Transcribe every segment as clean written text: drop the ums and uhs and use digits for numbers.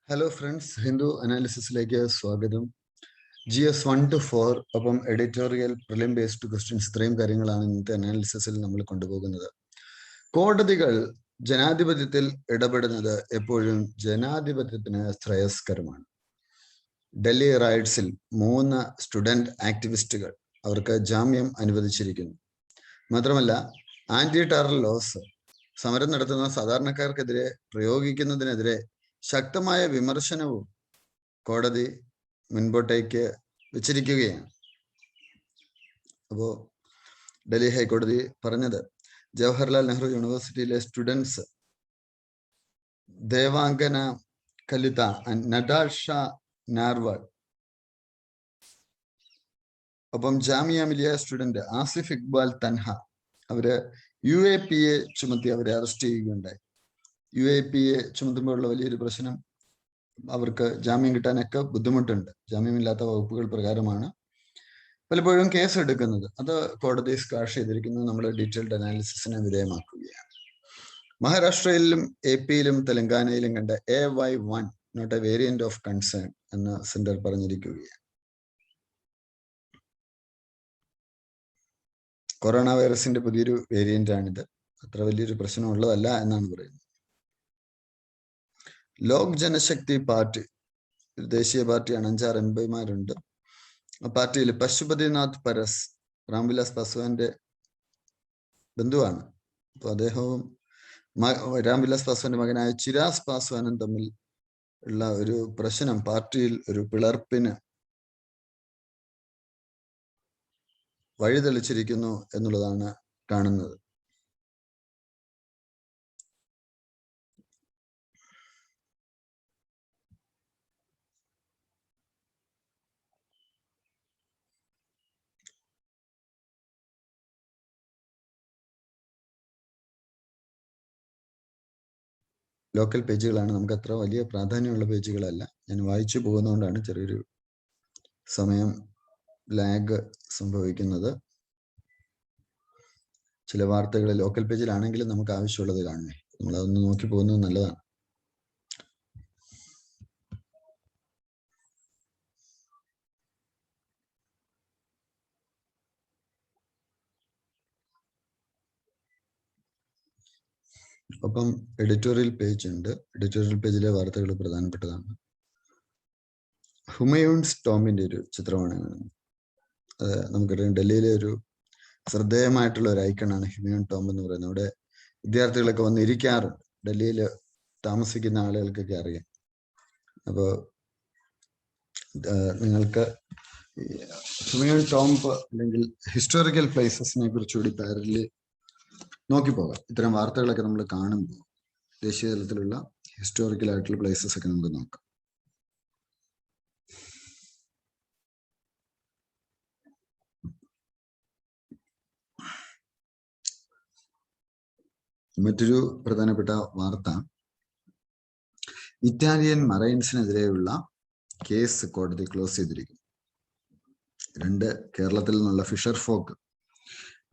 Hello friends, Hindu അനാലിസിസിലേക്ക് സ്വാഗതം. GS 1 to 4 ഒപ്പം editorial prelim based questions, ഇത്രയും കാര്യങ്ങളാണ് ഇന്നത്തെ അനാലിസിസിൽ നമ്മൾ കൊണ്ടുപോകുന്നത്. കോടതികൾ ജനാധിപത്യത്തിൽ ഇടപെടുന്നത് എപ്പോഴും ജനാധിപത്യത്തിന് ശ്രേയസ്കരമാണ്. ഡൽഹി റൈറ്റ്സിൽ 3 സ്റ്റുഡന്റ് ആക്ടിവിസ്റ്റുകൾ അവർക്ക് ജാമ്യം അനുവദിച്ചിരിക്കുന്നു. മാത്രമല്ല, ആന്റി ടെറർ ലോസ് സമരം നടത്തുന്ന സാധാരണക്കാർക്കെതിരെ പ്രയോഗിക്കുന്നതിനെതിരെ ശക്തമായ വിമർശനവും കോടതി മുൻപോട്ടേക്ക് വെച്ചിരിക്കുകയാണ്. അപ്പോൾ ഡൽഹി ഹൈക്കോടതി പറഞ്ഞത്, ജവഹർലാൽ നെഹ്റു യൂണിവേഴ്സിറ്റിയിലെ സ്റ്റുഡൻസ് ദേവാംഗന കലിത, നടാഷ നാർവാൾ, ഒപ്പം ജാമിയ മിലിയ സ്റ്റുഡന്റ് ആസിഫ് ഇക്ബാൽ തൻഹ, അവര് UAPA ചുമത്തി അവരെ അറസ്റ്റ് ചെയ്യുകയുണ്ടായി. UAPA ചുമത്തുമ്പോഴുള്ള വലിയൊരു പ്രശ്നം, അവർക്ക് ജാമ്യം കിട്ടാനൊക്കെ ബുദ്ധിമുട്ടുണ്ട്. ജാമ്യമില്ലാത്ത വകുപ്പുകൾ പ്രകാരമാണ് പലപ്പോഴും കേസ് എടുക്കുന്നത്. അത് കോടതി സ്ക്വാഷ് ചെയ്തിരിക്കുന്നത് നമ്മൾ ഡീറ്റെയിൽഡ് അനാലിസിസിന് വിധേയമാക്കുകയാണ്. മഹാരാഷ്ട്രയിലും AP-യിലും തെലങ്കാനയിലും കണ്ട AY1 not a variant of concern എന്ന് സെന്റർ പറഞ്ഞിരിക്കുകയാണ്. കൊറോണ വൈറസിന്റെ പുതിയൊരു വേരിയന്റ് ആണിത്. അത്ര വലിയൊരു പ്രശ്നമുള്ളതല്ല എന്നാണ് പറയുന്നത്. ലോക് ജനശക്തി പാർട്ടി ഒരു ദേശീയ പാർട്ടിയാണ്. 5-6 MP-മാരുണ്ട്. ആ പാർട്ടിയിൽ പശുപതിനാഥ് പരസ് രാംവിലാസ് പാസ്വാന്റെ ബന്ധുവാണ്. അപ്പൊ അദ്ദേഹവും രാംവിലാസ് പാസ്വാന്റെ മകനായ ചിരാഗ് പാസ്വാനും തമ്മിൽ ഉള്ള ഒരു പ്രശ്നം പാർട്ടിയിൽ ഒരു പിളർപ്പിന് വഴിതെളിച്ചിരിക്കുന്നു എന്നുള്ളതാണ് കാണുന്നത്. ലോക്കൽ പേജുകളാണ്, നമുക്ക് അത്ര വലിയ പ്രാധാന്യമുള്ള പേജുകളല്ല. ഞാൻ വായിച്ചു പോകുന്നതുകൊണ്ടാണ് ചെറിയൊരു സമയം ലാഗ് സംഭവിക്കുന്നത്. ചില വാർത്തകൾ ലോക്കൽ പേജിലാണെങ്കിലും നമുക്ക് ആവശ്യമുള്ളത് കാണുന്നേ, നമ്മളതൊന്ന് നോക്കി പോകുന്നത് നല്ലതാണ്. ഒപ്പം എഡിറ്റോറിയൽ പേജ് ഉണ്ട്. എഡിറ്റോറിയൽ പേജിലെ വാർത്തകൾ പ്രധാനപ്പെട്ടതാണ്. ഹുമയൂൺസ് ടോമിന്റെ ഒരു ചിത്രമാണ്. അത് നമുക്കറിയാം, ഡൽഹിയിലെ ഒരു ശ്രദ്ധേയമായിട്ടുള്ള ഒരു ഐക്കണാണ് ഹുമയൂൺ ടോം എന്ന് പറയുന്നത്. അവിടെ വിദ്യാർത്ഥികളൊക്കെ വന്ന് ഇരിക്കാറുണ്ട്. ഡൽഹിയിൽ താമസിക്കുന്ന ആളുകൾക്കൊക്കെ അറിയാം. അപ്പോൾ നിങ്ങൾക്ക് ഹുമയൂൺ ടോംബ് അല്ലെങ്കിൽ ഹിസ്റ്റോറിക്കൽ പ്ലേസസിനെ കുറിച്ചുകൂടി പാരലിൽ നോക്കി പോകാം. ഇത്തരം വാർത്തകളൊക്കെ നമ്മൾ കാണുമ്പോൾ ദേശീയ തലത്തിലുള്ള ഹിസ്റ്റോറിക്കൽ ആയിട്ടുള്ള പ്ലേസസ് ഒക്കെ നമുക്ക് നോക്കാം. മറ്റൊരു പ്രധാനപ്പെട്ട വാർത്ത, ഇറ്റാലിയൻ മറൈൻസിനെതിരെയുള്ള കേസ് കോടതി ക്ലോസ് ചെയ്തിരിക്കുന്നു. 2 കേരളത്തിൽ നിന്നുള്ള ഫിഷർ ഫോക്ക്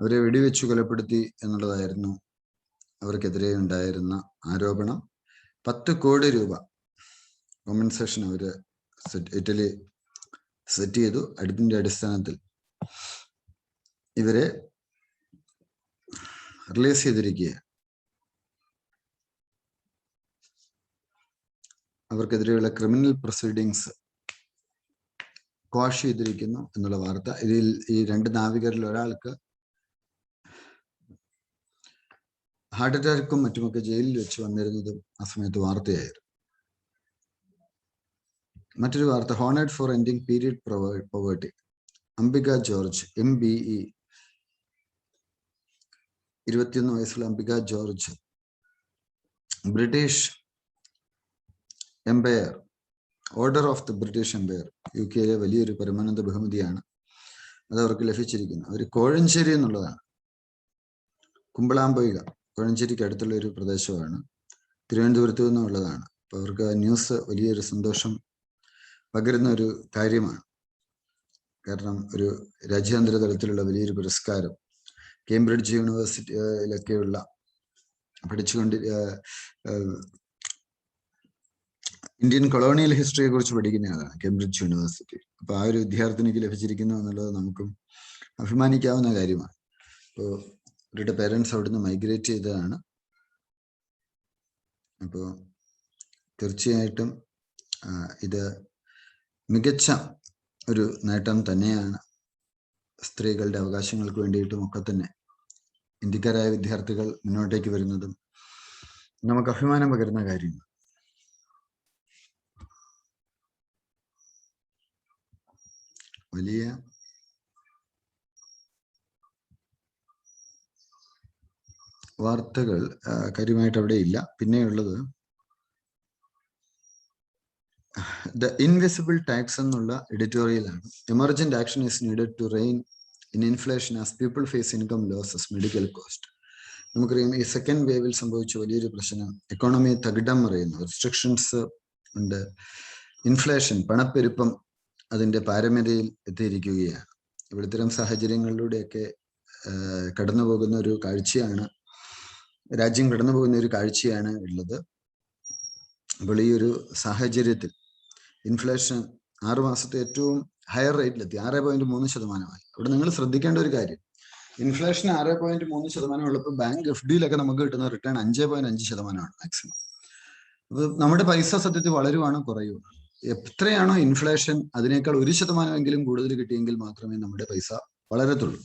അവരെ വെടിവെച്ചു കൊലപ്പെടുത്തി എന്നുള്ളതായിരുന്നു അവർക്കെതിരെ ഉണ്ടായിരുന്ന ആരോപണം. 10 കോടി രൂപ കോമ്പൻസേഷൻ അവര് ഇറ്റലി സെറ്റ് ചെയ്തു. അതിന്റെ അടിസ്ഥാനത്തിൽ ഇവരെ റിലീസ് ചെയ്തിരിക്കുകയാണ്. അവർക്കെതിരെയുള്ള ക്രിമിനൽ പ്രൊസീഡിങ്സ് ക്വാഷ് ചെയ്തിരിക്കുന്നു എന്നുള്ള വാർത്ത. ഇതിൽ ഈ 2 നാവികരിൽ ഒരാൾക്ക് ഹാർട്ട് അറ്റാക്കും മറ്റുമൊക്കെ ജയിലിൽ വെച്ച് വന്നിരുന്നതും ആ സമയത്ത് വാർത്തയായിരുന്നു. മറ്റൊരു വാർത്ത, honoured for ending period poverty, Ambika George MBE, 21 വയസ്സുള്ള Ambika George British Empire, Order of the British Empire, UK-യിലെ വലിയൊരു പരമോന്നത ബഹുമതിയാണ് അത് അവർക്ക് ലഭിച്ചിരിക്കുന്നത്. അവർ കോഴഞ്ചേരി എന്നുള്ളതാണ്, കുമ്പളാമ്പൊയ്ക, കോഴഞ്ചേരിക്ക് അടുത്തുള്ള ഒരു പ്രദേശമാണ്. തിരുവനന്തപുരത്തു നിന്നുള്ളതാണ്. അപ്പൊ അവർക്ക് ന്യൂസ് വലിയൊരു സന്തോഷം പകരുന്ന ഒരു കാര്യമാണ്. കാരണം ഒരു രാജ്യാന്തര തലത്തിലുള്ള വലിയൊരു പുരസ്കാരം, കേംബ്രിഡ്ജ് യൂണിവേഴ്സിറ്റിയിലൊക്കെയുള്ള പഠിച്ചുകൊണ്ട് ഇന്ത്യൻ കൊളോണിയൽ ഹിസ്റ്ററിയെ കുറിച്ച് പഠിക്കുന്ന ആളാണ്, കേംബ്രിഡ്ജ് യൂണിവേഴ്സിറ്റി. അപ്പൊ ആ ഒരു വിദ്യാർത്ഥിനിക്ക് ലഭിച്ചിരിക്കുന്നു എന്നുള്ളത് നമുക്കും അഭിമാനിക്കാവുന്ന കാര്യമാണ്. അപ്പോൾ ഇവരുടെ പേരൻസ് അവിടുന്ന് മൈഗ്രേറ്റ് ചെയ്തതാണ്. അപ്പോൾ തീർച്ചയായിട്ടും ഇത് മികച്ച ഒരു നേട്ടം തന്നെയാണ്. സ്ത്രീകളുടെ അവകാശങ്ങൾക്ക് വേണ്ടിയിട്ടും ഒക്കെ തന്നെ ഇന്ത്യക്കാരായ വിദ്യാർത്ഥികൾ മുന്നോട്ടേക്ക് വരുന്നതും നമുക്ക് അഭിമാനം പകരുന്ന കാര്യമാണ്. വലിയ വാർത്തകൾ കാര്യമായിട്ട് അവിടെ ഇല്ല. പിന്നെയുള്ളത് ദ ഇൻവിസിബിൾ ടാക്സ് എന്നുള്ള എഡിറ്റോറിയലാണ്. Emergent action is needed to rein in inflation as people face income losses, medical cost. നമുക്കറിയാം ഈ സെക്കൻഡ് വേവിൽ സംഭവിച്ച വലിയൊരു പ്രശ്നം എക്കോണമി തകിടം മറിയുന്നു. റെസ്ട്രിക്ഷൻസ് ഉണ്ട്, ഇൻഫ്ലേഷൻ പണപ്പെരുപ്പം അതിന്റെ പാരമ്യതയിൽ എത്തിയിരിക്കുകയാണ്. ഇവിടെ ഇത്തരം സാഹചര്യങ്ങളിലൂടെയൊക്കെ കടന്നു പോകുന്ന ഒരു കാഴ്ചയാണ്, രാജ്യം കടന്നു പോകുന്ന ഒരു കാഴ്ചയാണ് ഉള്ളത്. അപ്പോൾ ഈ ഒരു സാഹചര്യത്തിൽ ഇൻഫ്ലേഷൻ 6 മാസത്തെ ഏറ്റവും ഹയർ റേറ്റിലെത്തി, 6.3%. അവിടെ നിങ്ങൾ ശ്രദ്ധിക്കേണ്ട ഒരു കാര്യം, ഇൻഫ്ലേഷൻ 6.3% ഉള്ളപ്പോൾ ബാങ്ക് FD-യിലൊക്കെ നമുക്ക് കിട്ടുന്ന റിട്ടേൺ 5.5% മാക്സിമം. അപ്പൊ നമ്മുടെ പൈസ സത്യത്തിൽ വളരുവാണ് കുറയുവാണ്. എത്രയാണോ ഇൻഫ്ലേഷൻ അതിനേക്കാൾ 1% കൂടുതൽ കിട്ടിയെങ്കിൽ മാത്രമേ നമ്മുടെ പൈസ വളരത്തുള്ളൂ.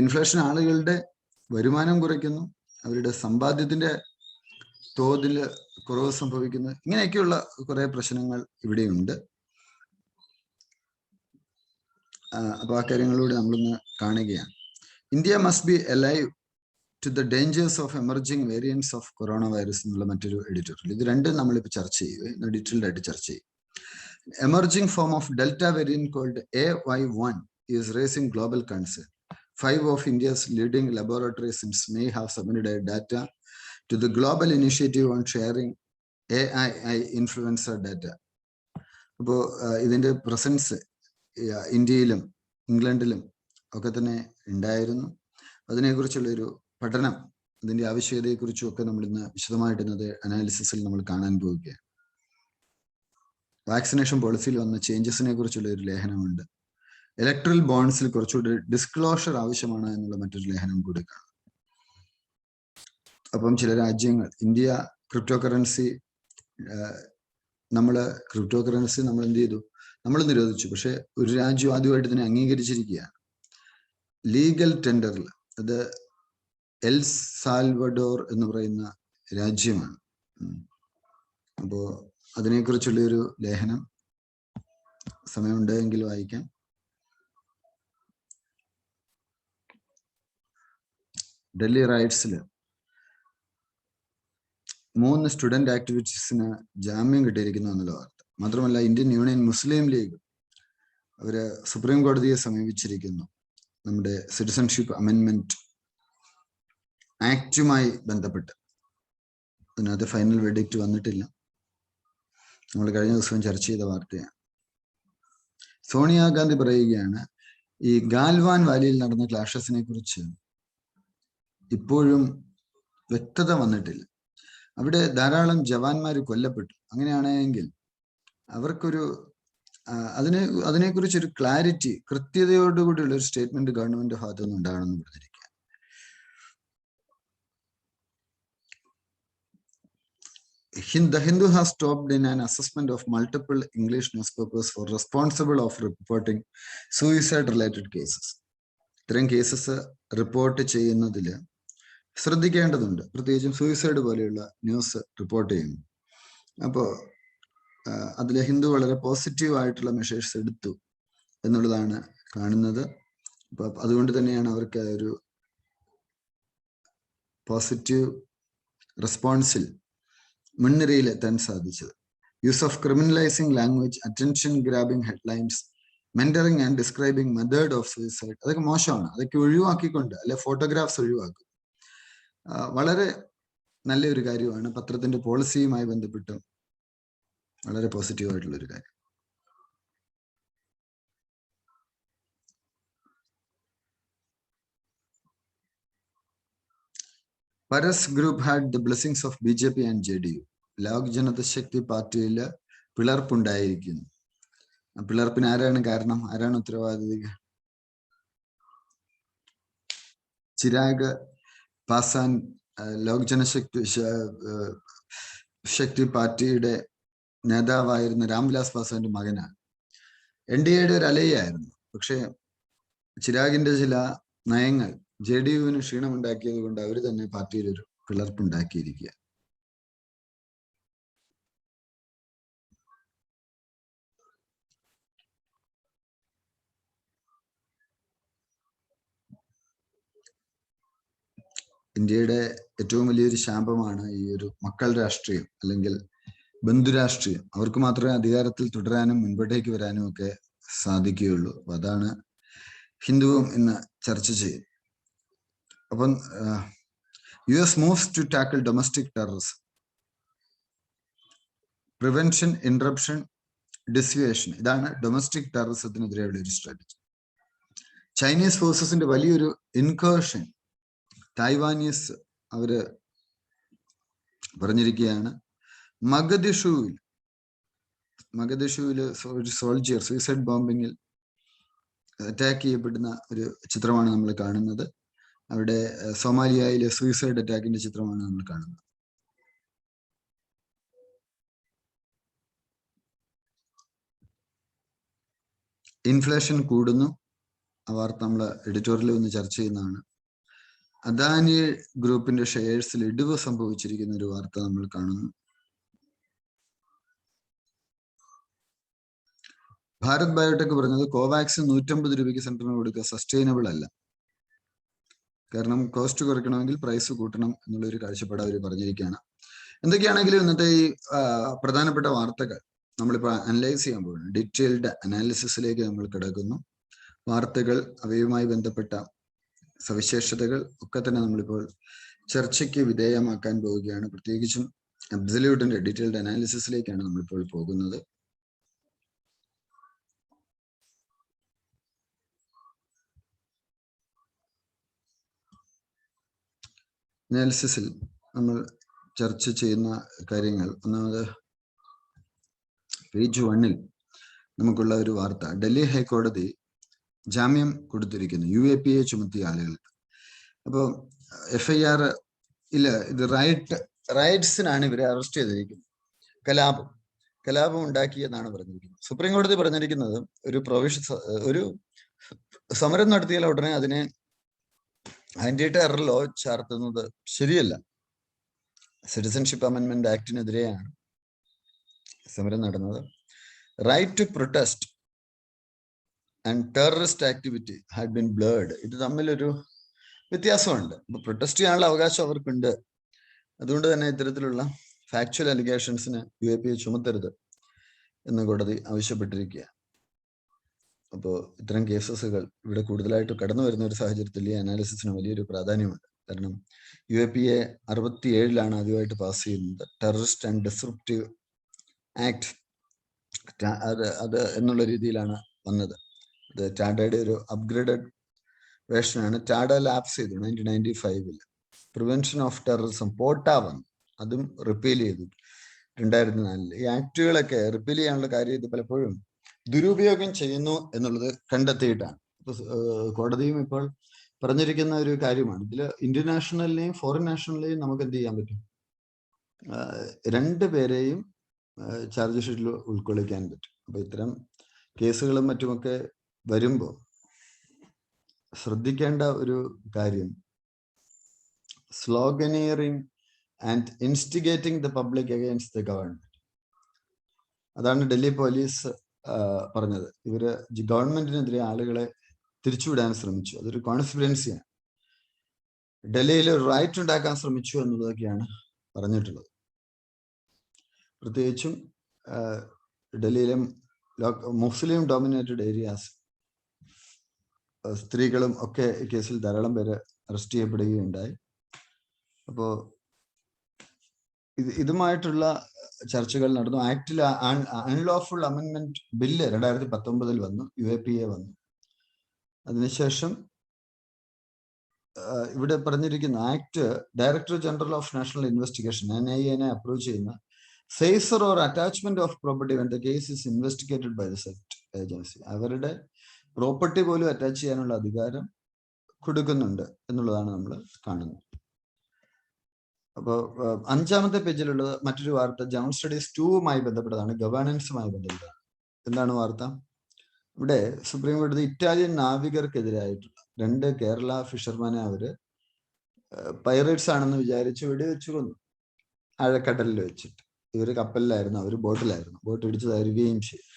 ഇൻഫ്ലേഷൻ ആളുകളുടെ വരുമാനം കുറയ്ക്കുന്നു, അവരുടെ സമ്പാദ്യത്തിന്റെ തോതിൽ കുറവ് സംഭവിക്കുന്നു. ഇങ്ങനെയൊക്കെയുള്ള കുറെ പ്രശ്നങ്ങൾ ഇവിടെയുണ്ട്. അപ്പൊ ആ കാര്യങ്ങളിലൂടെ നമ്മളൊന്ന് കാണുകയാണ്. India must be alive to the dangers of emerging variance of corona virus എന്നുള്ള മറ്റൊരു എഡിറ്റോറിയൽ. ഇത് രണ്ടും നമ്മളിപ്പോൾ ചർച്ച ചെയ്യും, ഡീറ്റെയിൽഡ് ആയിട്ട് ചർച്ച ചെയ്യും. Emerging form of delta variant called AY1 is raising global concern. 5 of India's leading laboratories since May have submitted data to the global initiative on sharing AII influenza data. അപ്പോൾ ഇതിന്റെ പ്രസൻസ് ഇന്ത്യയിലും ഇംഗ്ലണ്ടിലും ഒക്കെ തന്നെ ഉണ്ടായിരുന്നു. അതിനെക്കുറിച്ചുള്ളൊരു പഠനം, അതിന്റെ ആവശ്യകതയെക്കുറിച്ചും ഒക്കെ നമ്മൾ ഇന്ന് വിശദമായിട്ട് ഇന്നത്തെ അനാലിസിസിൽ നമ്മൾ കാണാൻ പോവുകയാണ്. വാക്സിനേഷൻ പോളിസിയിൽ വന്ന ചേഞ്ചസിനെ കുറിച്ചുള്ള ഒരു ലേഖനമുണ്ട്. ഇലക്ട്രൽ ബോൺഡ്സിൽ കുറച്ചുകൂടി ഡിസ്ക്ലോഷർ ആവശ്യമാണ് എന്നുള്ള മറ്റൊരു ലേഖനം കൂടി കാണാം. അപ്പം ചില രാജ്യങ്ങൾ, ഇന്ത്യ ക്രിപ്റ്റോ കറൻസി നമ്മൾ എന്ത് ചെയ്തു, നമ്മൾ നിരോധിച്ചു. പക്ഷെ ഒരു രാജ്യം ആദ്യമായിട്ട് ഇതിനെ അംഗീകരിച്ചിരിക്കുകയാണ് ലീഗൽ ടെൻഡറിൽ. അത് എൽ സാൽവഡോർ എന്ന് പറയുന്ന രാജ്യമാണ്. അപ്പോ അതിനെക്കുറിച്ചുള്ള ഒരു ലേഖനം സമയമുണ്ടെങ്കിൽ വായിക്കാം. ഡൽഹി റൈറ്റ്സിൽ 3 സ്റ്റുഡന്റ് ആക്ടിവിറ്റീസിന് ജാമ്യം കിട്ടിയിരിക്കുന്നു എന്നുള്ള വാർത്ത. മാത്രമല്ല ഇന്ത്യൻ യൂണിയൻ മുസ്ലിം ലീഗ് അവര് സുപ്രീം കോടതിയെ സമീപിച്ചിരിക്കുന്നു നമ്മുടെ സിറ്റിസൺഷിപ്പ് അമെൻമെന്റ് ആക്ടുമായി ബന്ധപ്പെട്ട്. അതിനകത്ത് ഫൈനൽ വെർഡിക്റ്റ് വന്നിട്ടില്ല. നമ്മൾ കഴിഞ്ഞ ദിവസം ചർച്ച ചെയ്ത വാർത്തയാണ്. സോണിയാഗാന്ധി പറയുകയാണ് ഈ ഗാൽവാൻ വാലിയിൽ നടന്ന ക്ലാഷസിനെ കുറിച്ച് ഇപ്പോഴും വ്യക്തത വന്നിട്ടില്ല. അവിടെ ധാരാളം ജവാന്മാർ കൊല്ലപ്പെട്ടു. അങ്ങനെയാണെങ്കിൽ അവർക്കൊരു അതിനെക്കുറിച്ചൊരു ക്ലാരിറ്റി, കൃത്യതയോടുകൂടിയുള്ള ഒരു സ്റ്റേറ്റ്മെന്റ് ഗവൺമെന്റ് ഭാഗത്തുനിന്ന് ഉണ്ടാകണമെന്ന് പറഞ്ഞിരിക്കുക. The Hindu has stopped in an assessment of multiple English newspapers for responsible of reporting suicide related cases. ഇത്തരം കേസസ് റിപ്പോർട്ട് ചെയ്യുന്നതിൽ ശ്രദ്ധിക്കേണ്ടതുണ്ട്, പ്രത്യേകിച്ചും സൂയിസൈഡ് പോലെയുള്ള ന്യൂസ് റിപ്പോർട്ട് ചെയ്യുന്നു. അപ്പോൾ അതിൽ ഹിന്ദു വളരെ പോസിറ്റീവ് ആയിട്ടുള്ള മെഷേഴ്സ് എടുത്തു എന്നുള്ളതാണ് കാണുന്നത്. അപ്പൊ അതുകൊണ്ട് തന്നെയാണ് അവർക്ക് ഒരു പോസിറ്റീവ് റെസ്പോൺസിൽ മുൻനിരയിലെത്താൻ സാധിച്ചത്. Use of criminalising language, attention grabbing headlines, mentoring and describing method of suicide, അതൊക്കെ മോശമാണ്. അതൊക്കെ ഒഴിവാക്കിക്കൊണ്ട്, അല്ലെ ഫോട്ടോഗ്രാഫ്സ് ഒഴിവാക്കും. വളരെ നല്ലൊരു കാര്യമാണ്. പത്രത്തിന്റെ പോളിസിയുമായി ബന്ധപ്പെട്ട് വളരെ പോസിറ്റീവ് ആയിട്ടുള്ള ഒരു കാര്യം. Paras group had the blessings of BJP and JDU. Lok Janata Shakti പാർട്ടിയില് പിളർപ്പുണ്ടായിരിക്കുന്നു. പിളർപ്പിന് ആരാണ് കാരണം? ആരാണ് ഉത്തരവാദി? ചിരാഗ് പാസ്വാൻ ലോക് ജനശക്തി പാർട്ടിയുടെ നേതാവായിരുന്ന രാംവിലാസ് പാസ്വാന്റെ മകനാണ്. NDAയുടെ ഒരു അലയായിരുന്നു. പക്ഷെ ചിരാഗിന്റെ ചില നയങ്ങൾ JDUവിന് ക്ഷീണമുണ്ടാക്കിയത് കൊണ്ട് അവർ തന്നെ പാർട്ടിയിൽ ഒരു പിളർപ്പുണ്ടാക്കിയിരിക്കുക. ഇന്ത്യയുടെ ഏറ്റവും വലിയൊരു ശാപമാണ് ഈ ഒരു മക്കൾ രാഷ്ട്രീയം അല്ലെങ്കിൽ ബന്ധുരാഷ്ട്രീയം. അവർക്ക് മാത്രമേ അധികാരത്തിൽ തുടരാനും മുൻപോട്ടേക്ക് വരാനും ഒക്കെ സാധിക്കുകയുള്ളൂ. അപ്പൊ അതാണ് ഹിന്ദുവും ഇന്ന് ചർച്ച ചെയ്യും. അപ്പം US moves to tackle domestic terrorism. Prevention, interruption, dissuasion, ഇതാണ് ഡൊമസ്റ്റിക് ടെററിസത്തിനെതിരെയുള്ള ഒരു സ്ട്രാറ്റജി. ചൈനീസ് ഫോഴ്സസിന്റെ വലിയൊരു ഇൻകേർഷൻ തായ്വാനീസ് അവര് പറഞ്ഞിരിക്കുകയാണ്. മഗദിഷുവില് ഒരു സോൾജിയർ സൂയിസൈഡ് ബോംബിങ്ങിൽ അറ്റാക്ക് ചെയ്യപ്പെടുന്ന ഒരു ചിത്രമാണ് നമ്മൾ കാണുന്നത്. അവിടെ സോമാലിയയിലെ സൂയിസൈഡ് അറ്റാക്കിന്റെ ചിത്രമാണ് നമ്മൾ കാണുന്നത്. ഇൻഫ്ലേഷൻ കൂടുന്നു. ആ വാർത്ത നമ്മൾ എഡിറ്റോറിയലിൽ ഒന്ന് ചർച്ച ചെയ്യുന്നതാണ്. അദാനി ഗ്രൂപ്പിന്റെ ഷെയർസിൽ ഇടിവ് സംഭവിച്ചിരിക്കുന്ന ഒരു വാർത്ത നമ്മൾ കാണുന്നു. ഭാരത് ബയോടെക് പറഞ്ഞത് കോവാക്സിൻ 150 രൂപയ്ക്ക് സെന്ററിന് കൊടുക്കുക സസ്റ്റൈനബിൾ അല്ല. കാരണം കോസ്റ്റ് കുറയ്ക്കണമെങ്കിൽ പ്രൈസ് കൂട്ടണം എന്നുള്ളൊരു കാഴ്ചപ്പാട് അവർ പറഞ്ഞിരിക്കുകയാണ്. എന്തൊക്കെയാണെങ്കിലും ഇന്നത്തെ ഈ പ്രധാനപ്പെട്ട വാർത്തകൾ നമ്മളിപ്പോൾ അനലൈസ് ചെയ്യാൻ പോകുന്നു. ഡീറ്റെയിൽഡ് അനാലിസിസിലേക്ക് നമ്മൾ കിടക്കുന്നു. വാർത്തകൾ, അവയുമായി ബന്ധപ്പെട്ട സവിശേഷതകൾ ഒക്കെ തന്നെ നമ്മളിപ്പോൾ ചർച്ചയ്ക്ക് വിധേയമാക്കാൻ പോവുകയാണ്. പ്രത്യേകിച്ചും അബ്സല്യൂട്ടിന്റെ ഡീറ്റെയിൽഡ് അനാലിസിസിലേക്കാണ് നമ്മളിപ്പോൾ പോകുന്നത്. അനാലിസിസിൽ നമ്മൾ ചർച്ച ചെയ്യുന്ന കാര്യങ്ങൾ, ഒന്നാമത് പേജ് 1-ൽ നമുക്കുള്ള ഒരു വാർത്ത, ഡൽഹി ഹൈക്കോടതി ജാമ്യം കൊടുത്തിരിക്കുന്നു UAPA ചുമത്തിയ ആളുകൾക്ക്. അപ്പോൾ FIR ഇല്ല, ഇത് റൈറ്റ്സിനാണ് ഇവരെ അറസ്റ്റ് ചെയ്തിരിക്കുന്നത്. കലാപം ഉണ്ടാക്കിയെന്നാണ് പറഞ്ഞിരിക്കുന്നത്. സുപ്രീം കോടതി പറഞ്ഞിരിക്കുന്നത് ഒരു സമരം നടത്തിയാൽ ഉടനെ അതിനെ ആന്റി ടെറർ ലോ ചാർത്തുന്നത് ശരിയല്ല. സിറ്റിസൺഷിപ്പ് അമെൻമെന്റ് ആക്ടിനെതിരെയാണ് സമരം നടന്നത്. Right to protest and terrorist activity had been blurred. ഇത് തമ്മിലൊരു വ്യത്യാസമുണ്ട്. ഇപ്പൊ പ്രൊട്ടസ്റ്റ് ചെയ്യാനുള്ള അവകാശം അവർക്കുണ്ട്. അതുകൊണ്ട് തന്നെ ഇത്തരത്തിലുള്ള ഫാക്ച്വൽ അലിഗേഷൻസിന് UAPA ചുമത്തരുത് എന്ന് കോടതി ആവശ്യപ്പെട്ടിരിക്കുക. അപ്പോൾ ഇത്തരം കേസസുകൾ ഇവിടെ കൂടുതലായിട്ട് കടന്നു വരുന്ന ഒരു സാഹചര്യത്തിൽ ഈ അനാലിസിസിന് വലിയൊരു പ്രാധാന്യമുണ്ട്. കാരണം UAPA 67-ലാണ് ആദ്യമായിട്ട് പാസ് ചെയ്യുന്നത്. ടെററിസ്റ്റ് ആൻഡ് ഡിസ്റപ്റ്റീവ് ആക്ട് അത് എന്നുള്ള രീതിയിലാണ് വന്നത്. അത് ടാഡയുടെ ഒരു അപ്ഗ്രേഡഡ് വേർഷനാണ്. ടാഡ ലാപ്സ് ചെയ്തു 1995-ൽ. പ്രിവെൻഷൻ ഓഫ് ടെററിസം പോട്ട വന്നു, അതും റിപ്പീൽ ചെയ്തു 2004-ൽ. ഈ ആക്ടുകളൊക്കെ റിപ്പീൽ ചെയ്യാനുള്ള കാര്യം ഇത് പലപ്പോഴും ദുരുപയോഗം ചെയ്യുന്നു എന്നുള്ളത് കണ്ടെത്തിയിട്ടാണ്. കോടതിയും ഇപ്പോൾ പറഞ്ഞിരിക്കുന്ന ഒരു കാര്യമാണ്. ഇതിൽ ഇന്ത്യൻ നാഷണലിനെയും ഫോറിൻ നാഷണലിനെയും നമുക്ക് എന്ത് ചെയ്യാൻ പറ്റും? രണ്ടുപേരെയും ചാർജ് ഷീറ്റിൽ ഉൾക്കൊള്ളിക്കാൻ പറ്റും. അപ്പൊ ഇത്തരം കേസുകളും മറ്റുമൊക്കെ വരുമ്പോൾ ശ്രദ്ധിക്കേണ്ട ഒരു കാര്യം, sloganeering and instigating the public against the government. അതാണ് ഡൽഹി പോലീസ് പറഞ്ഞത്. ഇവര് ഗവൺമെന്റിനെതിരെ ആളുകളെ തിരിച്ചുവിടാൻ ശ്രമിച്ചു. അതൊരു കോൺസ്പിറൻസിയാണ്. ഡൽഹിയിൽ ഒരു റൈറ്റ് ഉണ്ടാക്കാൻ ശ്രമിച്ചു എന്നുള്ളതൊക്കെയാണ് പറഞ്ഞിട്ടുള്ളത്. പ്രത്യേകിച്ചും ഡൽഹിയിലെ മുസ്ലിം ഡോമിനേറ്റഡ് ഏരിയാസ്, സ്ത്രീകളും ഒക്കെ ഈ കേസിൽ ധാരാളം പേര് അറസ്റ്റ് ചെയ്യപ്പെടുകയുണ്ടായി. അപ്പോൾ ഇതുമായിട്ടുള്ള ചർച്ചകൾ നടന്നു. ആക്ടിൽ അൺലോഫുൾ അമെൻമെന്റ് ബില്ല് 2019-ൽ വന്നു, UAPA വന്നു. അതിനുശേഷം ഇവിടെ പറഞ്ഞിരിക്കുന്ന act director general of national investigation NIA approve ചെയ്യുന്ന seizure or attachment of property when the case is investigated by the said agency. അവരുടെ പ്രോപ്പർട്ടി പോലും അറ്റാച്ച് ചെയ്യാനുള്ള അധികാരം കൊടുക്കുന്നുണ്ട് എന്നുള്ളതാണ് നമ്മൾ കാണുന്നത്. അപ്പോൾ 5ാമത്തെ പേജിലുള്ളത് മറ്റൊരു വാർത്ത ജനറൽ സ്റ്റഡീസ് 2വുമായി ബന്ധപ്പെട്ടതാണ്, ഗവേണൻസുമായി ബന്ധപ്പെട്ടതാണ്. എന്താണ് വാർത്ത? ഇവിടെ സുപ്രീം കോടതി ഇറ്റാലിയൻ നാവികർക്കെതിരായിട്ടുള്ള 2 കേരള ഫിഷർമാനെ അവര് പൈറേറ്റ്സ് ആണെന്ന് വിചാരിച്ച് വെടിവെച്ചു കൊന്നു ആഴക്കടലിൽ വെച്ചിട്ട്. ഇവര് കപ്പലിലായിരുന്നു, അവര് ബോട്ടിലായിരുന്നു, ബോട്ട് ഇടിച്ച് തകരുകയും ചെയ്തു.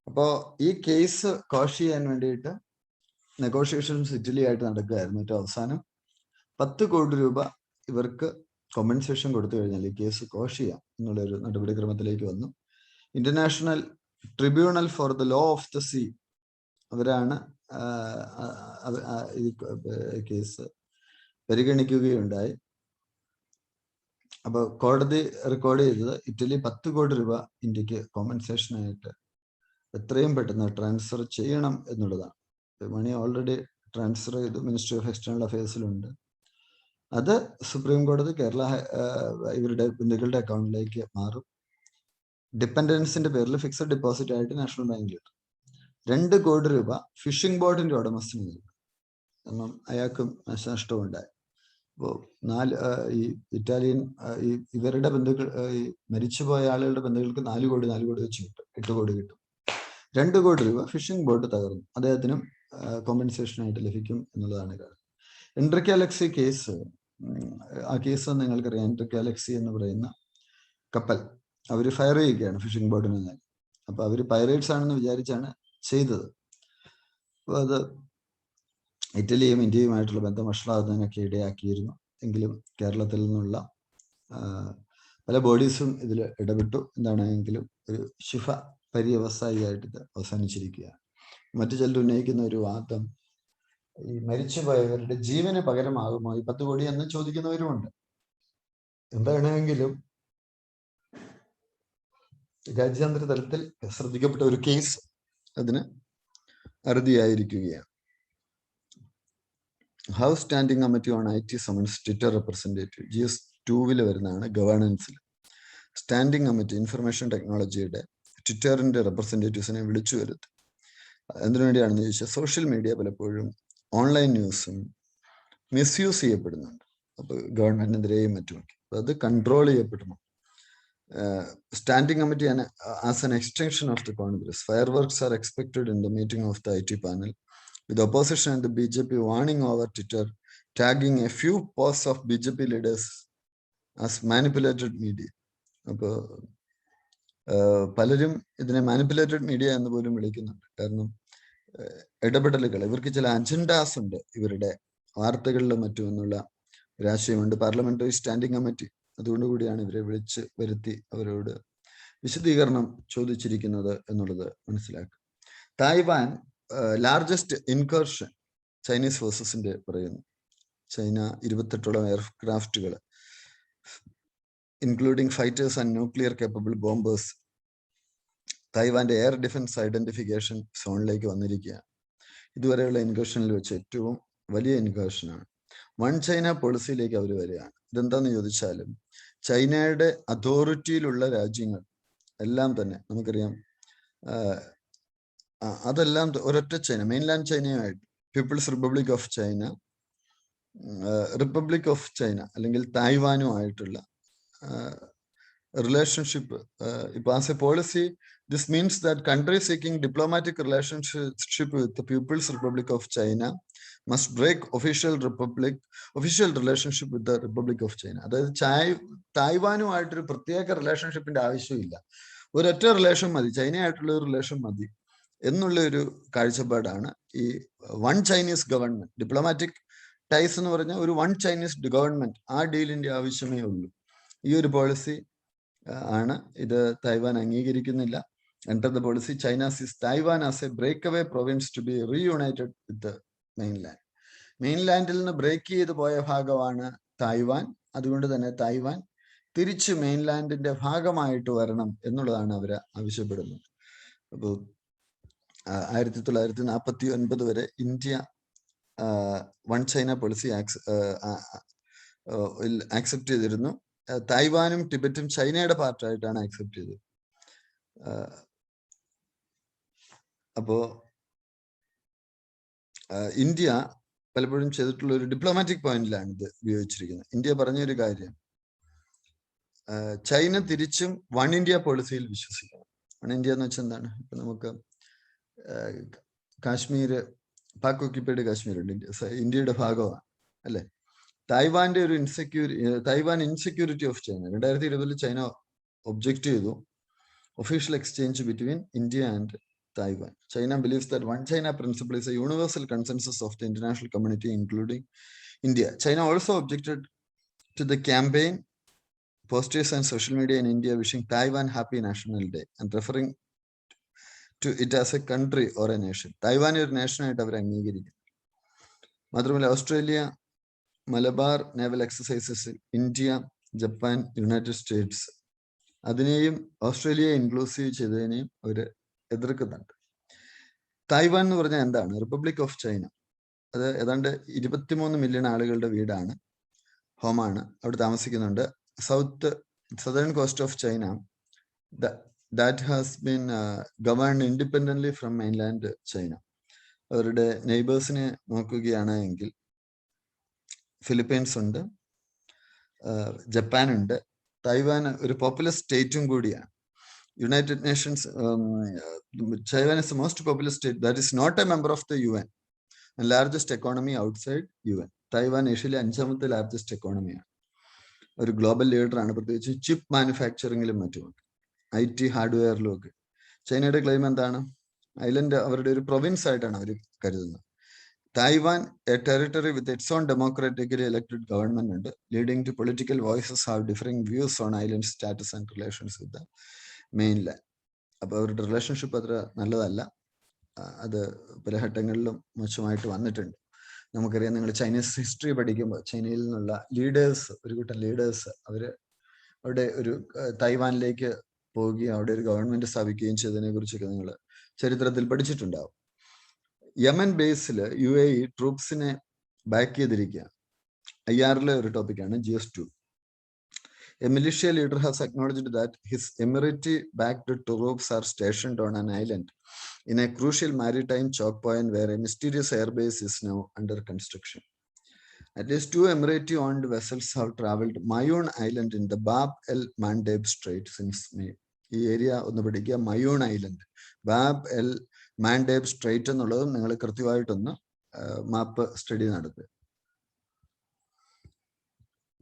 അപ്പോ ഈ കേസ് കോഷ് ചെയ്യാൻ വേണ്ടിയിട്ട് നെഗോഷിയേഷൻസ് ഇറ്റലിയായിട്ട് നടക്കുകയായിരുന്നു. ഏറ്റവും അവസാനം 10 കോടി രൂപ ഇവർക്ക് കോമ്പൻസേഷൻ കൊടുത്തു കഴിഞ്ഞാൽ ഈ കേസ് കോഷ് ചെയ്യാം എന്നുള്ളൊരു നടപടിക്രമത്തിലേക്ക് വന്നു. International tribunal for the law of the sea അവരാണ് ഈ കേസ് പരിഗണിക്കുകയുണ്ടായി. അപ്പൊ കോടതി റെക്കോർഡ് ചെയ്തത് ഇറ്റലി 10 കോടി രൂപ ഇന്ത്യക്ക് കോമ്പൻസേഷനായിട്ട് എത്രയും പെട്ടെന്ന് ട്രാൻസ്ഫർ ചെയ്യണം എന്നുള്ളതാണ്. മണി ഓൾറെഡി ട്രാൻസ്ഫർ ചെയ്തു, മിനിസ്ട്രി ഓഫ് എക്സ്റ്റേണൽ അഫയേഴ്സിലുണ്ട്. അത് സുപ്രീം കോടതി കേരള ഇവരുടെ ബന്ധുക്കളുടെ അക്കൗണ്ടിലേക്ക് മാറും. ഡിപ്പെൻഡൻസിന്റെ പേരിൽ ഫിക്സഡ് ഡെപ്പോസിറ്റ് ആയിട്ട് നാഷണൽ ബാങ്കിൽ കിട്ടും. 2 കോടി രൂപ ഫിഷിംഗ് ബോട്ടിന്റെ ഉടമസ്ഥന് നൽകും. കാരണം അയാൾക്കും നഷ്ടവും ഉണ്ടായി. അപ്പോൾ ഈ ഇറ്റാലിയൻ ഇവരുടെ ബന്ധുക്കൾ, ഈ മരിച്ചുപോയ ആളുകളുടെ ബന്ധുക്കൾക്ക് 4 കോടി വെച്ച് കിട്ടും, 8 കോടി കിട്ടും. 2 കോടി രൂപ ഫിഷിംഗ് ബോട്ട് തകർന്നു, അദ്ദേഹത്തിനും കോമ്പൻസേഷനായിട്ട് ലഭിക്കും എന്നുള്ളതാണ് കാര്യം. എൻട്രിക് അലക്സി കേസ്, ആ കേസ് നിങ്ങൾക്കറിയാം. എൻട്രിക് അലക്സി എന്ന് പറയുന്ന കപ്പൽ അവർ ഫയർ ചെയ്യുകയാണ് ഫിഷിംഗ് ബോട്ടിന് നേരെ. അപ്പൊ അവര് പൈറേറ്റ്സ് ആണെന്ന് വിചാരിച്ചാണ് ചെയ്തത്. അപ്പോൾ അത് ഇറ്റലിയും ഇന്ത്യയുമായിട്ടുള്ള ബന്ധം വഷളാകുന്നതിനൊക്കെ ഇടയാക്കിയിരുന്നു. എങ്കിലും കേരളത്തിൽ നിന്നുള്ള പല ബോഡീസും ഇതിൽ ഇടപെട്ടു. എന്താണെങ്കിലും ഒരു ശിഫ പര്യവസായിയായിട്ട് ഇത് അവസാനിച്ചിരിക്കുകയാണ്. മറ്റു ചിലർ ഉന്നയിക്കുന്ന ഒരു വാദം, ഈ മരിച്ചുപോയവരുടെ ജീവന് പകരമാകുമോ ഈ 10 കോടി എന്ന് ചോദിക്കുന്നവരുമുണ്ട്. എന്താണെങ്കിലും രാജ്യാന്തര തലത്തിൽ ശ്രദ്ധിക്കപ്പെട്ട ഒരു കേസ് അതിന് അറുതിയായിരിക്കുകയാണ്. House standing committee on IT summons Twitter representative GS2 വരുന്നതാണ്. ഗവേണൻസിൽ സ്റ്റാൻഡിംഗ് കമ്മിറ്റി ഇൻഫർമേഷൻ ടെക്നോളജിയുടെ ട്വിറ്ററിന്റെ റെപ്രസെന്റേറ്റീവ്സിനെ വിളിച്ചു വരുത്തി. എന്തിനു വേണ്ടിയാണെന്ന് ചോദിച്ചാൽ സോഷ്യൽ മീഡിയ പലപ്പോഴും ഓൺലൈൻ ന്യൂസും മിസ്യൂസ് ചെയ്യപ്പെടുന്നുണ്ട്. അപ്പോൾ ഗവൺമെന്റിനെതിരെയും മറ്റുമൊക്കെ അത് control ചെയ്യപ്പെടണം. Standing committee as an extension of the Congress. Fireworks are expected in the meeting of the IT panel, with opposition and the BJP warning over Twitter, tagging a few posts of BJP leaders as manipulated media. അപ്പോൾ പലരും ഇതിനെ manipulated media എന്ന് പോലും വിളിക്കുന്നുണ്ട്. കാരണം ഇടപെടലുകൾ, ഇവർക്ക് ചില അജണ്ടാസ് ഉണ്ട്, ഇവരുടെ വാർത്തകളിലും മറ്റും എന്നുള്ള ഒരാശയമുണ്ട്. പാർലമെന്ററി സ്റ്റാൻഡിംഗ് കമ്മിറ്റി അതുകൊണ്ട് കൂടിയാണ് ഇവരെ വിളിച്ച് വരുത്തി അവരോട് വിശദീകരണം ചോദിച്ചിരിക്കുന്നത് എന്നുള്ളത് മനസ്സിലാക്കുക. തായ്വാൻ ലാർജസ്റ്റ് ഇൻകർഷൻ ചൈനീസ് ഫോഴ്സസിന്റെ പറയുന്നു. ചൈന 28ഓളം എയർക്രാഫ്റ്റുകൾ including fighters and nuclear capable bombers തായ്വാന്റെ എയർ ഡിഫൻസ് ഐഡന്റിഫിക്കേഷൻ സോണിലേക്ക് വന്നിരിക്കുകയാണ്. ഇതുവരെയുള്ള ഇൻകർഷനിൽ വെച്ച് ഏറ്റവും വലിയ ഇൻകർഷനാണ്. വൺ ചൈന പോളിസിയിലേക്ക് അവർ വരികയാണ്. ഇതെന്താന്ന് ചോദിച്ചാലും ചൈനയുടെ അതോറിറ്റിയിലുള്ള രാജ്യങ്ങൾ എല്ലാം തന്നെ നമുക്കറിയാം, അതെല്ലാം ഒരൊറ്റ ചൈന, മെയിൻലാൻഡ് ചൈനയുമായിട്ട് people's republic of China, republic of China അല്ലെങ്കിൽ തായ്വാനുമായിട്ടുള്ള relationship. As a policy, this means that countries seeking diplomatic relationship with the People's Republic of China must break official relationship with the Republic of China. അതായത് തായ്വാനുമായിട്ടൊരു പ്രത്യേക റിലേഷൻഷിപ്പിന്റെ ആവശ്യമില്ല, ഒരൊറ്റ relation മതി, ചൈനയായിട്ടുള്ള ഒരു relation മതി എന്നുള്ള ഒരു കാഴ്ചപ്പാടാണ് ഈ one Chinese government. Diplomatic ties എന്ന് പറഞ്ഞാൽ ഒരു വൺ ചൈനീസ് ഗവൺമെന്റ്, ആ ഡീലിന്റെ ആവശ്യമേ ഉള്ളൂ. ഈ ഒരു പോളിസി ആണ് ഇത് തായ്വാൻ അംഗീകരിക്കുന്നില്ല. Under the policy, China sees Taiwan as a breakaway province to be reunited with the mainland. മെയിൻലാൻഡിൽ നിന്ന് ബ്രേക്ക് ചെയ്ത് പോയ ഭാഗമാണ് തായ്വാൻ. അതുകൊണ്ട് തന്നെ തായ്വാൻ തിരിച്ച് മെയിൻലാൻഡിന്റെ ഭാഗമായിട്ട് വരണം എന്നുള്ളതാണ് അവർ ആവശ്യപ്പെടുന്നത്. അപ്പോൾ 1949 വരെ India one China policy accept ചെയ്തിരുന്നു. തായ്വാനും ടിബറ്റും ചൈനയുടെ പാർട്ടായിട്ടാണ് അക്സെപ്റ്റ് ചെയ്തത്. അപ്പോ ഇന്ത്യ പലപ്പോഴും ചെയ്തിട്ടുള്ള ഒരു ഡിപ്ലോമാറ്റിക് പോയിന്റിലാണ് ഇത് ഉപയോഗിച്ചിരിക്കുന്നത്. ഇന്ത്യ പറഞ്ഞൊരു കാര്യം, ചൈന തിരിച്ചും വൺ ഇന്ത്യ പോളിസിയിൽ വിശ്വസിക്കണം. വൺ ഇന്ത്യ എന്ന് വെച്ചാൽ എന്താണ്? ഇപ്പൊ നമുക്ക് കാശ്മീർ, പാക് ഓക്യുപ്പൈഡ് കാശ്മീർ ഉണ്ട്, ഇന്ത്യയുടെ ഭാഗമാണ് അല്ലെ. തായ്വാന്റെ ഒരു Taiwan insecurity of China 2020 China object ചെയ്തു official exchange between India and Taiwan. China believes that one China principle is a universal consensus of the international community, including India. China also objected to the campaign, posters and social media in India wishing Taiwan Happy National Day and referring to it as a country or a nation. Taiwan is a nation ആയിട്ട് അവർ അംഗീകരിക്കും. മാത്രമല്ല Australia Malabar naval എക്സസൈസസിൽ India, Japan, United States അതിനെയും ഓസ്ട്രേലിയയെ inclusive ചെയ്തതിനെയും അവർ എതിർക്കുന്നുണ്ട്. Taiwan എന്ന് പറഞ്ഞാൽ എന്താണ്? Republic of China. അത് ഏതാണ്ട് 23 മില്യൺ ആളുകളുടെ വീടാണ്, ഹോമാണ്, അവിടെ താമസിക്കുന്നുണ്ട്. Southern cost of China that has been governed independently from mainland China. അവരുടെ നെയ്ബേഴ്സിനെ നോക്കുകയാണ് എങ്കിൽ ഫിലിപ്പീൻസ് ഉണ്ട്, ജപ്പാൻ ഉണ്ട്. തായ്വാൻ ഒരു പോപ്പുലർ സ്റ്റേറ്റും കൂടിയാണ്. United Nations, Taiwan is the most populous state that is not a member of the UN and largest economy outside UN. Taiwan ഏഷ്യയിലെ 5ാമത്തെ largest എക്കോണമിയാണ്. ഒരു global leader ആണ്, പ്രത്യേകിച്ച് ചിപ്പ് മാനുഫാക്ചറിങ്ങിലും മറ്റുമൊക്കെ, IT ഹാർഡ്വെയറിലും ഒക്കെ. ചൈനയുടെ ക്ലെയിം എന്താണ്? ഐലൻഡ് അവരുടെ ഒരു പ്രൊവിൻസ് ആയിട്ടാണ് അവർ കരുതുന്നത്. Taiwan a territory with its own democratically elected government ഉണ്ട്. Leading to political voices have differing views on island status and relations with the mainland. അപ്പൊ അവരുടെ റിലേഷൻഷിപ്പ് അത്ര നല്ലതല്ല. അത് പല ഘട്ടങ്ങളിലും മോശമായിട്ട് വന്നിട്ടുണ്ട്. നമുക്കറിയാം, നിങ്ങൾ ചൈനീസ് ഹിസ്റ്ററി പഠിക്കുമ്പോൾ ചൈനയിൽ നിന്നുള്ള ലീഡേഴ്സ്, ഒരു കൂട്ടം ലീഡേഴ്സ് അവിടെ ഒരു തായ്വാനിലേക്ക് പോവുകയും അവിടെ ഒരു ഗവൺമെന്റ് സ്ഥാപിക്കുകയും ചെയ്തതിനെ കുറിച്ചൊക്കെ നിങ്ങൾ ചരിത്രത്തിൽ പഠിച്ചിട്ടുണ്ടാവും. യമൻ ബേസിൽ UAE ട്രൂപ്സിനെ ബാക്ക് ചെയ്തിരിക്കുക. IR-ലെ ഒരു ടോപ്പിക്കാണ് GS2. A militia leader has acknowledged that his emirate-backed troops are stationed on an island in a crucial maritime choke point where a mysterious airbase is now under construction. At least 2 Emirati-owned vessels have traveled Mayoon Island in the Bab el-Mandeb Strait since May. ഈ area ഒന്ന് പഠിക്കുക, മയൂൺ island, ബാബ് L മാൻഡേബ് straight എന്നുള്ളതും നിങ്ങൾ കൃത്യമായിട്ടൊന്ന് മാപ്പ് study നടത്തുക.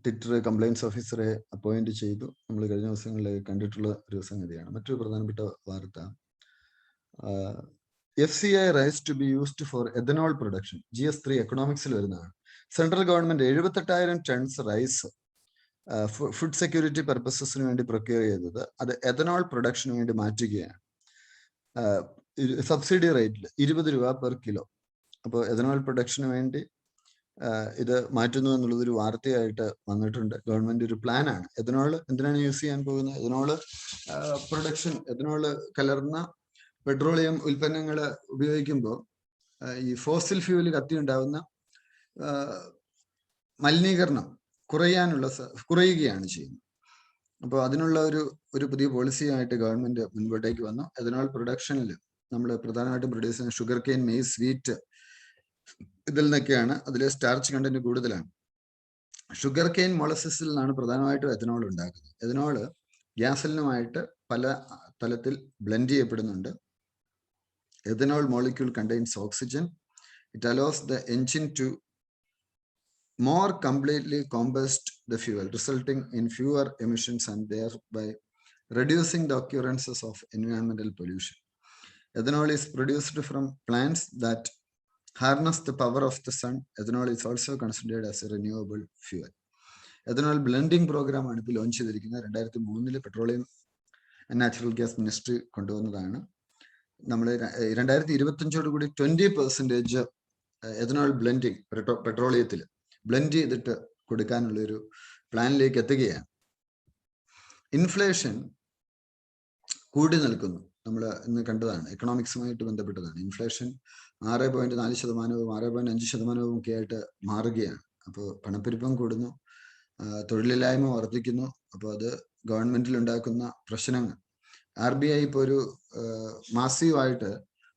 Twitter complaints ഓഫീസറെ appoint ചെയ്തു. നമ്മൾ കഴിഞ്ഞ ദിവസങ്ങളിൽ കണ്ടിട്ടുള്ള ഒരു സംഗതിയാണ്. മറ്റൊരു പ്രധാനപ്പെട്ട വാർത്ത, FCI rice to be used for ethanol production. GS3 എക്കണോമിക്സിൽ വരുന്നതാണ്. Central government 78,000 tons rice food security പർപ്പസസിന് വേണ്ടി പ്രൊക്യൂർ ചെയ്തത് അത് എഥനോൾ പ്രൊഡക്ഷന് വേണ്ടി മാറ്റുകയാണ്. സബ്സിഡി റേറ്റിൽ 20 രൂപ പെർ കിലോ. അപ്പോൾ എഥനോൾ പ്രൊഡക്ഷന് വേണ്ടി ഇത് മാറ്റുന്നു എന്നുള്ളതൊരു വാർത്തയായിട്ട് വന്നിട്ടുണ്ട്. ഗവൺമെന്റ് ഒരു പ്ലാനാണ്. എഥനോൾ എന്തിനാണ് യൂസ് ചെയ്യാൻ പോകുന്നത്? എഥനോള് പ്രൊഡക്ഷൻ, എഥനോള് കലർന്ന പെട്രോളിയം ഉൽപ്പന്നങ്ങൾ ഉപയോഗിക്കുമ്പോൾ ഈ ഫോസിൽ ഫ്യൂവൽ കത്തിയുണ്ടാവുന്ന മലിനീകരണം കുറയുകയാണ് ചെയ്യുന്നത്. അപ്പോൾ അതിനുള്ള ഒരു പുതിയ പോളിസിയായിട്ട് ഗവൺമെന്റ് മുൻപോട്ടേക്ക് വന്നു. എഥനോൾ പ്രൊഡക്ഷനിൽ നമ്മൾ പ്രധാനമായിട്ടും പ്രൊഡ്യൂസ് ചെയ്യുന്ന ഷുഗർ കെയിൻ, മെയ്സ്, വീറ്റ്, ഇതിൽ നിന്നൊക്കെയാണ്. അതിലെ സ്റ്റാർച്ച് കണ്ടന്റ് കൂടുതലാണ്. ഷുഗർ കെയിൻ മോളസിസിൽ നിന്നാണ് പ്രധാനമായിട്ടും എഥനോൾ ഉണ്ടാക്കുന്നത്. എഥനോള് ഗ്യാസലിനുമായിട്ട് പല തലത്തിൽ ബ്ലെൻഡ് ചെയ്യപ്പെടുന്നുണ്ട്. Ethanol molecule contains oxygen. It allows the engine to more completely combust the fuel, resulting in fewer emissions and thereby reducing the occurrences of environmental pollution. Ethanol is produced from plants that harness the power of the sun. Ethanol is also considered as a renewable fuel. Ethanol blending program ആണ് ഇപ്പോൾ launch ചെയ്തിരിക്കുന്നത്. 2003 petroleum and natural gas ministry കൊണ്ടുവന്നതാണ്. നമ്മൾ 2025 20% ethanol blending പെട്രോളിയത്തിൽ blend ചെയ്തിട്ട് കൊടുക്കാനുള്ള ഒരു പ്ലാനിലേക്ക് എത്തുകയാണ്. ഇൻഫ്ലേഷൻ കൂടി നിൽക്കുന്നു. നമ്മൾ ഇന്ന് കണ്ടതാണ്, എക്കണോമിക്സുമായിട്ട് ബന്ധപ്പെട്ടതാണ്. ഇൻഫ്ലേഷൻ 6.4%, 6.5% ഒക്കെ ആയിട്ട് മാറുകയാണ്. അപ്പോൾ പണപ്പെരുപ്പം കൂടുന്നു, തൊഴിലില്ലായ്മ വർദ്ധിക്കുന്നു, അപ്പോൾ അത് ഗവൺമെന്റിൽ ഉണ്ടാക്കുന്ന പ്രശ്നങ്ങൾ. RBI ഇപ്പോൾ ഒരു മാസീവായിട്ട്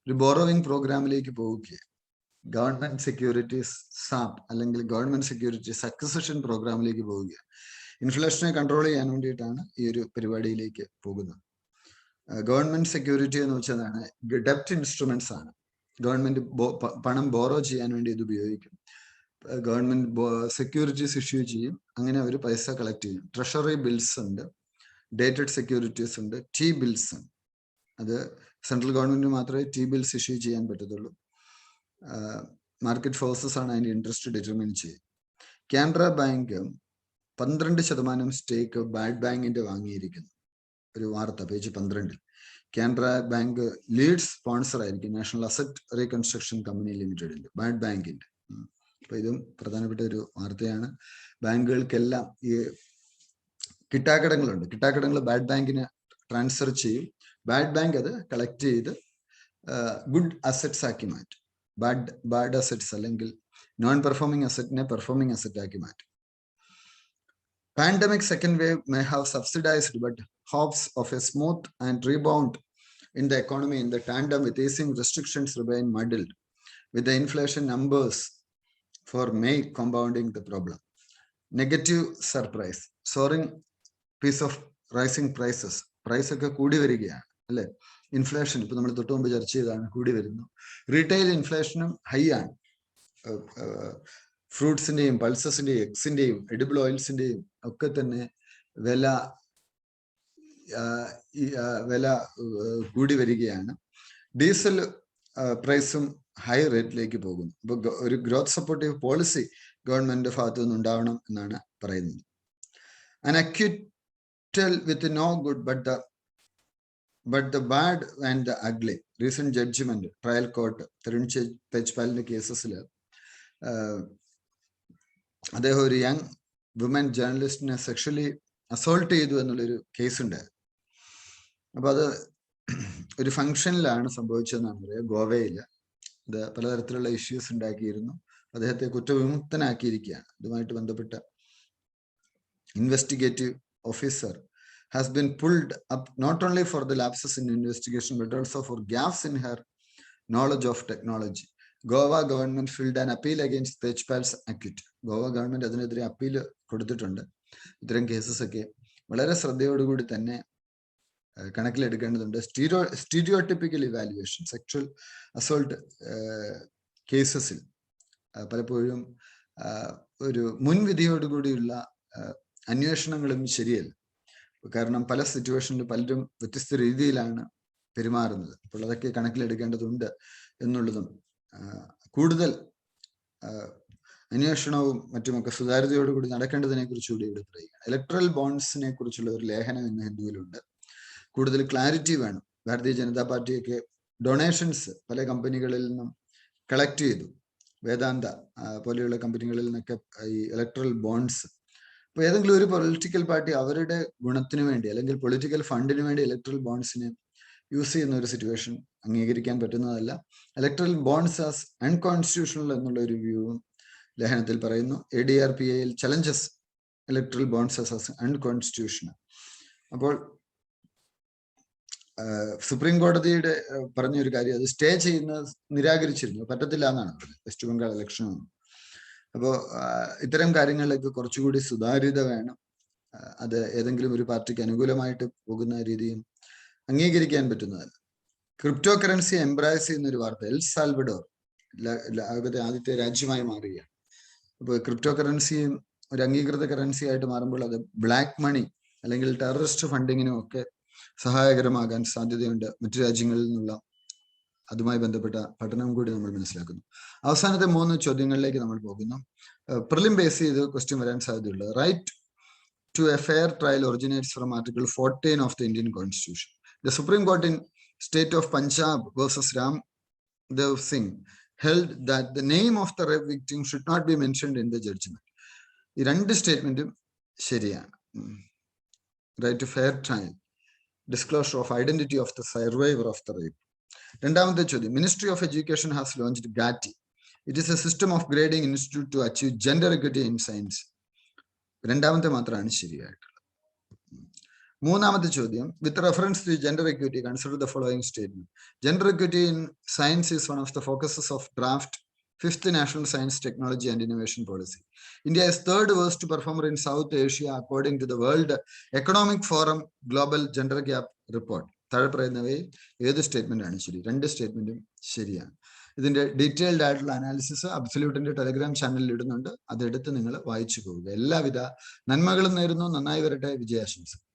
ഒരു ബോറോവിംഗ് പ്രോഗ്രാമിലേക്ക് പോവുകയാണ്. ഗവൺമെന്റ് സെക്യൂരിറ്റീസ് സാപ്പ് അല്ലെങ്കിൽ ഗവൺമെന്റ് സെക്യൂരിറ്റീസ് അക്വിസിഷൻ പ്രോഗ്രാമിലേക്ക് പോവുകയാണ്. ഇൻഫ്ലേഷനെ കൺട്രോൾ ചെയ്യാൻ വേണ്ടിയിട്ടാണ് ഈ ഒരു പരിപാടിയിലേക്ക് പോകുന്നത്. ഗവൺമെന്റ് സെക്യൂരിറ്റി എന്ന് വെച്ചതാണ് ഡെപ്റ്റ് ഇൻസ്ട്രുമെന്റ്സ് ആണ്. ഗവൺമെന്റ് പണം ബോറോ ചെയ്യാൻ വേണ്ടി ഇത് ഉപയോഗിക്കും. ഗവൺമെന്റ് സെക്യൂരിറ്റീസ് ഇഷ്യൂ ചെയ്യും, അങ്ങനെ അവർ പൈസ കളക്ട് ചെയ്യും. ട്രഷറി ബിൽസ് ഉണ്ട്, ഡേറ്റഡ് സെക്യൂരിറ്റീസ് ഉണ്ട്, ടി ബിൽസ് ഉണ്ട്. അത് സെൻട്രൽ ഗവൺമെന്റിന് മാത്രമേ ടി ബിൽസ് ഇഷ്യൂ ചെയ്യാൻ പറ്റത്തുള്ളൂ. മാർക്കറ്റ് ഫോഴ്സസ് ആണ് അതിന്റെ ഇൻട്രസ്റ്റ് ഡിറ്റർമിൻ ചെയ്യുക. കാനറ ബാങ്ക് 12% സ്റ്റേക്ക് ബാഡ് ബാങ്കിന്റെ വാങ്ങിയിരിക്കുന്നു. ഒരു വാർത്ത page 12. Canara bank lead sponsor ആയിരിക്കും നാഷണൽ അസറ്റ് റീകൺസ്ട്രക്ഷൻ കമ്പനി ലിമിറ്റഡിന്റെ, ബാഡ് ബാങ്കിന്റെ. അപ്പൊ ഇതും പ്രധാനപ്പെട്ട ഒരു വാർത്തയാണ്. ബാങ്കുകൾക്കെല്ലാം ഈ കിട്ടാക്കടങ്ങളുണ്ട്. കിട്ടാക്കടങ്ങൾ ബാഡ് ബാങ്കിന് ട്രാൻസ്ഫർ ചെയ്യും. ബാഡ് ബാങ്ക് അത് കളക്ട് ചെയ്ത് ഗുഡ് അസറ്റ്സ് ആക്കി മാറ്റും. ബാഡ് അസറ്റ്സ് അല്ലെങ്കിൽ നോൺ പെർഫോമിംഗ് അസറ്റിനെ പെർഫോമിംഗ് അസറ്റ് ആക്കി മാറ്റും. Pandemic second wave may have subsidized, but hopes of a smooth and rebound in the economy in the tandem with easing restrictions remain muddled, with the inflation numbers for May compounding the problem. Negative surprise, soaring piece of rising prices. Price ഒക്കെ കൂടി വരികയാണ് അല്ലെ. Inflation ഇപ്പൊ നമ്മൾ തൊട്ട് മുമ്പ് ചർച്ച ചെയ്താണ്, കൂടി വരുന്നു. റീറ്റെയിൽ ഇൻഫ്ലേഷനും ഹൈ ആണ്. ഫ്രൂട്ട്സിന്റെയും പൾസസിന്റെയും എഗ്സിന്റെയും എഡിബിൾ ഓയിൽസിന്റെയും ഒക്കെ തന്നെ വില കൂടി വരികയാണ്. ഡീസൽ പ്രൈസും ഹൈ റേറ്റിലേക്ക് പോകുന്നു. ഇപ്പൊ ഒരു ഗ്രോത്ത് സപ്പോർട്ടീവ് പോളിസി ഗവൺമെന്റിന്റെ ഭാഗത്തു നിന്ന് ഉണ്ടാവണം എന്നാണ് പറയുന്നത്. An acquittal with no good but the bad and the ugly. Recent judgment trial court Tarun തേജ്പാലിന്റെ കേസസിൽ അദ്ദേഹം ഒരു യങ് വുമൻ ജേർണലിസ്റ്റിനെ സെക്ഷലി അസോൾട്ട് ചെയ്തു എന്നുള്ളൊരു കേസ് ഉണ്ടായിരുന്നു. അപ്പൊ അത് ഒരു ഫംഗ്ഷനിലാണ് സംഭവിച്ചതെന്നാണ് പറയുക, ഗോവയില്. ഇത് പലതരത്തിലുള്ള ഇഷ്യൂസ് ഉണ്ടാക്കിയിരുന്നു. അദ്ദേഹത്തെ കുറ്റവിമുക്തനാക്കിയിരിക്കുകയാണ്. ഇതുമായിട്ട് ബന്ധപ്പെട്ട investigative officer has been pulled up not only for the lapses in investigation but also for gaps in her knowledge of technology. Goa government filed an appeal against Tejpal's acquittal. Goa government അതിനെതിരെ appeal കൊടുത്തിട്ടുണ്ട്. ഇത്തരം cases ഒക്കെ വളരെ ശ്രദ്ധയോടുകൂടി തന്നെ കണക്കിലെടുക്കേണ്ടതുണ്ട്. സ്റ്റീരിയോടിപ്പിക്കൽ evaluation, sexual assault കേസസിൽ പലപ്പോഴും ഒരു മുൻവിധിയോടുകൂടിയുള്ള അന്വേഷണങ്ങളും ശരിയല്ല. കാരണം പല സിറ്റുവേഷനിലും പലരും വ്യത്യസ്ത രീതിയിലാണ് പെരുമാറുന്നത്. അപ്പോൾ അതൊക്കെ കണക്കിലെടുക്കേണ്ടതുണ്ട് എന്നുള്ളതും കൂടുതൽ അന്വേഷണവും മറ്റുമൊക്കെ സുതാര്യതയോടുകൂടി നടക്കേണ്ടതിനെ കുറിച്ച് കൂടി ഇവിടെ പറയുകയാണ്. ഇലക്ട്രൽ ബോണ്ട്സിനെ കുറിച്ചുള്ള ഒരു ലേഖനം ഇന്ന് ഹിന്ദുവിലുണ്ട്. കൂടുതൽ ക്ലാരിറ്റി വേണം. ഭാരതീയ ജനതാ പാർട്ടിയൊക്കെ ഡൊണേഷൻസ് പല കമ്പനികളിൽ നിന്നും കളക്ട് ചെയ്തു. വേദാന്ത പോലെയുള്ള കമ്പനികളിൽ നിന്നൊക്കെ ഈ ഇലക്ട്രൽ ബോണ്ട്സ്. അപ്പൊ ഏതെങ്കിലും ഒരു പൊളിറ്റിക്കൽ പാർട്ടി അവരുടെ ഗുണത്തിന് വേണ്ടി അല്ലെങ്കിൽ പൊളിറ്റിക്കൽ ഫണ്ടിന് വേണ്ടി ഇലക്ട്രൽ ബോണ്ട്സിനെ യൂസ് ചെയ്യുന്ന ഒരു സിറ്റുവേഷൻ അംഗീകരിക്കാൻ പറ്റുന്നതല്ല. ഇലക്ട്രൽ ബോണ്ട്സ് ആസ് അൺകോൺസ്റ്റിറ്റ്യൂഷണൽ എന്നുള്ള ഒരു വ്യൂവും ലേഖനത്തിൽ പറയുന്നു. ADRPA challenges electoral bonds as unconstitutional. അപ്പോൾ സുപ്രീം കോടതിയുടെ പറഞ്ഞൊരു കാര്യം, അത് സ്റ്റേ ചെയ്യുന്നത് നിരാകരിച്ചിരുന്നു, പറ്റത്തില്ല എന്നാണ് പറഞ്ഞത് വെസ്റ്റ് ബംഗാൾ ഇലക്ഷൻ. അപ്പോൾ ഇത്തരം കാര്യങ്ങളിലേക്ക് കുറച്ചുകൂടി സുതാര്യത വേണം. അത് ഏതെങ്കിലും ഒരു പാർട്ടിക്ക് അനുകൂലമായിട്ട് പോകുന്ന രീതിയും അംഗീകരിക്കാൻ പറ്റുന്നതല്ല. ക്രിപ്റ്റോ കറൻസി എംബ്രാസ് ചെയ്യുന്ന ഒരു വാർത്ത. എൽ സാൽവഡോർ ലോകത്തെ ആദ്യത്തെ രാജ്യമായി മാറുകയാണ്. അപ്പോൾ ക്രിപ്റ്റോ കറൻസിയും ഒരു അംഗീകൃത കറൻസി ആയിട്ട് മാറുമ്പോൾ അത് ബ്ലാക്ക് മണി അല്ലെങ്കിൽ ടെററിസ്റ്റ് ഫണ്ടിങ്ങിനും ഒക്കെ സഹായകരമാകാൻ സാധ്യതയുണ്ട്. മറ്റു രാജ്യങ്ങളിൽ നിന്നുള്ള അതുമായി ബന്ധപ്പെട്ട പഠനം കൂടി നമ്മൾ മനസ്സിലാക്കുന്നു. അവസാനത്തെ 3 ചോദ്യങ്ങളിലേക്ക് നമ്മൾ പോകുന്നു. പ്രിലിം ബേസ് ചെയ്ത് ക്വസ്റ്റ്യൻ വരാൻ സാധ്യതയുള്ളത്. Right to a fair trial originates from article 14 of the Indian constitution. The Supreme Court in State of Punjab versus Ramdev Singh held that the name of the rape victim should not be mentioned in the judgment. ഈ 2 സ്റ്റേറ്റ്മെന്റും ശരിയാണ്. Right to fair trial, disclosure of identity of the survivor of the rape. രണ്ടാമത്തെ ചോദ്യം. Ministry of education has launched GATI. It is a system of grading institute to achieve gender equity in science. രണ്ടാമത്തെ മാത്രമാണ് ശരിയായിട്ടുള്ളത്. മൂന്നാമത്തെ ചോദ്യം, with reference to gender equity, consider the following statement. Gender equity in science is one of the focuses of draft 5th National Science, Technology and Innovation Policy. India is third worst performer in South Asia according to the World Economic Forum Global Gender Gap Report. താഴെ പറയുന്നവയിൽ ഏത് statement ആണ് ശരി? രണ്ട് സ്റ്റേറ്റ്മെന്റും ശരിയാണ്. ഇതിന്റെ detailed ആയിട്ടുള്ള analysis അബ്സല്യൂട്ടിന്റെ Telegram ചാനലിൽ ഇടുന്നുണ്ട്. അതെടുത്ത് നിങ്ങൾ വായിച്ചു പോവുക. എല്ലാവിധ നന്മകളും നേരുന്നു. നന്നായി വരട്ടെ. വിജയാശംസ.